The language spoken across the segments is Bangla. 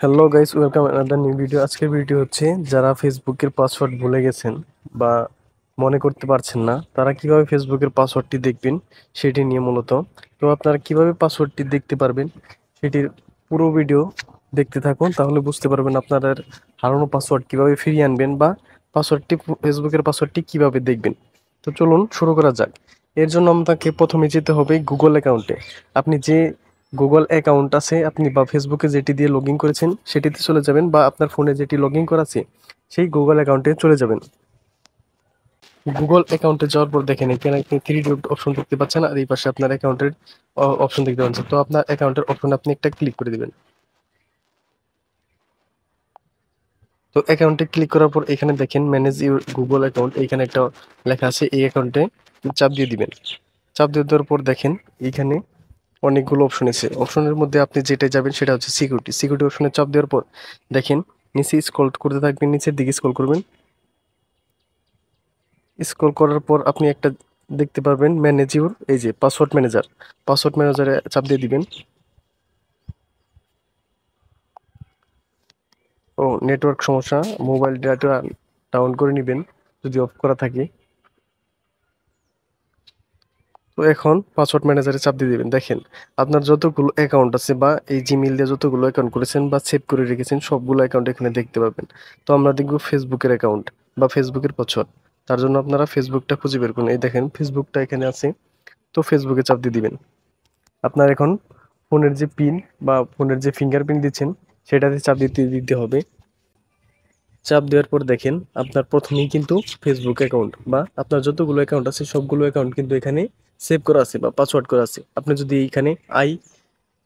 Hello guys, welcome another new video. আজকের ভিডিও হচ্ছে যারা ফেসবুকের পাসওয়ার্ড ভুলে গেছেন বা মনে করতে পারছেন না, তারা কিভাবে ফেসবুকের পাসওয়ার্ডটি দেখবেন সেটি নিয়ে মূলত। তো আপনারা কিভাবে পাসওয়ার্ডটি দেখতে পারবেন সেটির পুরো ভিডিও দেখতে থাকুন, তাহলে বুঝতে পারবেন আপনাদের হারানো পাসওয়ার্ড কিভাবে ফিরিয়ে আনবেন বা ফেসবুকের পাসওয়ার্ডটি কিভাবে দেখবেন। তো চলুন শুরু করা যাক। এর জন্য আপনাকে প্রথমে যেতে হবে গুগল অ্যাকাউন্টে। আপনি যে গুগল অ্যাকাউন্ট আছে আপনি বা ফেসবুকে যেটি দিয়ে লগ ইন করেছেন সেটিতে চলে যাবেন, বা আপনার ফোনে যেটি লগ ইন করা আছে সেই গুগল অ্যাকাউন্টে চলে যাবেন। গুগল অ্যাকাউন্টে যাওয়ার পর দেখেন এখানে আপনি থ্রি ডট অপশন দেখতে পাচ্ছেন, আর এই পাশে আপনার অ্যাকাউন্টের অপশন দেখতে পাচ্ছেন। তো আপনার অ্যাকাউন্টের অপশন আপনি একটা ক্লিক করে দিবেন। তো অ্যাকাউন্টে ক্লিক করার পর এখানে দেখেন ম্যানেজ ইউর গুগল অ্যাকাউন্ট, এইখানে একটা লেখা আছে, এই অ্যাকাউন্টে চাপ দিয়ে দিবেন। চাপ দিয়ে দেওয়ার পর দেখেন এইখানে অনেকগুলো অপশন আছে। অপশনের মধ্যে আপনি যেটা যাবেন সেটা হচ্ছে সিকিউরিটি। সিকিউরিটি অপশনে চাপ দেওয়ার পর দেখেন নিচে স্ক্রল করতে থাকবেন, নিচের দিকে স্ক্রল করবেন। স্ক্রল করার পর আপনি একটা দেখতে পারবেন ম্যানেজ ইউর, এই যে পাসওয়ার্ড ম্যানেজার। পাসওয়ার্ড ম্যানেজারে চাপ দিয়ে দিবেন। ও নেটওয়ার্ক সমস্যা, মোবাইল ডাটা ডাউন করে নেবেন যদি অফ করা থাকে। তো এখন পাসওয়ার্ড ম্যানেজারে চাপ দিয়ে দিবেন। দেখেন আপনার যতগুলো অ্যাকাউন্ট আছে বা এই জিমেইল দিয়ে যতগুলো অ্যাকাউন্ট করেছেন বা সেভ করে রেখেছেন সবগুলো অ্যাকাউন্ট এখানে দেখতে পাবেন। তো আমরা দেখব ফেসবুকের অ্যাকাউন্ট বা ফেসবুকের পাসওয়ার্ড। তার জন্য আপনারা ফেসবুকটা খুঁজে বের করুন। এই দেখেন ফেসবুকটা এখানে আছে। তো ফেসবুকে চাপ দিয়ে দিবেন। আপনার এখন ফোনের যে পিন বা ফোনের যে ফিঙ্গারপ্রিন্ট দিচ্ছেন সেটাতে চাপ দিতে দিতে হবে। চাপ দেওয়ার পর দেখেন আপনার প্রথমেই কিন্তু ফেসবুক অ্যাকাউন্ট বা আপনার যতগুলো অ্যাকাউন্ট আছে সবগুলো অ্যাকাউন্ট কিন্তু এখানে সেভ করা আছে বা পাসওয়ার্ড করা আছে। আপনি যদি এইখানে আই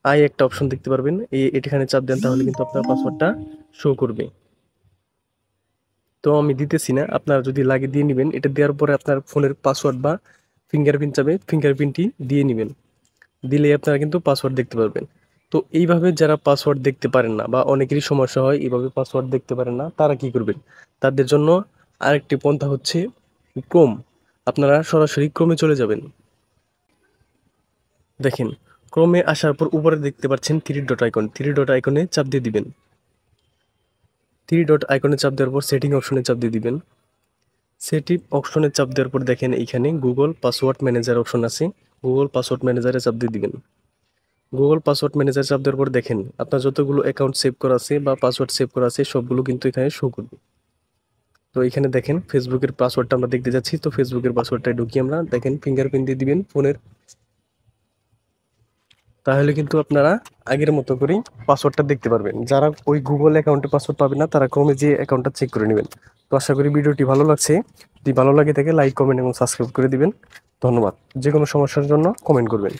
আই একটা অপশন দেখতে পারবেন, এখানে চাপ দেন তাহলে কিন্তু আপনার পাসওয়ার্ডটা শো করবে। তো আমি দিতেছি না, আপনার যদি লাগে দিয়ে নেবেন। এটা দেওয়ার পরে আপনার ফোনের পাসওয়ার্ড বা ফিঙ্গারপ্রিন্ট চাবে, ফিঙ্গারপ্রিন্টটি দিয়ে নেবেন। দিলেই আপনারা কিন্তু পাসওয়ার্ড দেখতে পারবেন। তো এইভাবে যারা পাসওয়ার্ড দেখতে পারেন না বা অনেকেরই সমস্যা হয় এইভাবে পাসওয়ার্ড দেখতে পারেন না, তারা কি করবেন? তাদের জন্য আরেকটি পন্থা হচ্ছে ক্রোম। আপনারা সরাসরি ক্রোমে চলে যাবেন। দেখেন ক্রোমে আসার পর উপরে দেখতে পাচ্ছেন three dot icon, three dot আইকনে চাপ দিয়ে দিবেন। থ্রি ডট আইকনে চাপ দেওয়ার পর সেটিং অপশনে চাপ দিয়ে দিবেন। সেটিং অপশনে চাপ দেওয়ার পর দেখেন এইখানে গুগল পাসওয়ার্ড ম্যানেজার অপশন আছে, গুগল পাসওয়ার্ড ম্যানেজারে চাপ দিয়ে দিবেন। গুগল পাসওয়ার্ড ম্যানেজার চাপ দেওয়ার পর দেখেন আপনার যতগুলো অ্যাকাউন্ট সেভ করা আছে বা পাসওয়ার্ড সেভ করা আছে সবগুলো কিন্তু এখানে শো করবে। তো এখানে দেখেন ফেসবুকের পাসওয়ার্ডটা আমরা দেখতে যাচ্ছি। তো ফেসবুকের পাসওয়ার্ডটা ঢুকি আমরা, দেখেন ফিঙ্গারপ্রিন্ট দিয়ে দিবেন ফোনের। তাহলে কিন্তু আপনারা আগের মতো করেই পাসওয়ার্ডটা দেখতে পারবেন। যারা ওই গুগল অ্যাকাউন্টে পাসওয়ার্ড পাবেন না তারা ক্রমে যে অ্যাকাউন্টটা চেক করে নেবেন। তো আশা করি ভিডিওটি ভালো লাগছে। যদি ভালো লাগে থাকে লাইক, কমেন্ট এবং সাবস্ক্রাইব করে দিবেন। ধন্যবাদ। যে কোনো সমস্যার জন্য কমেন্ট করবেন।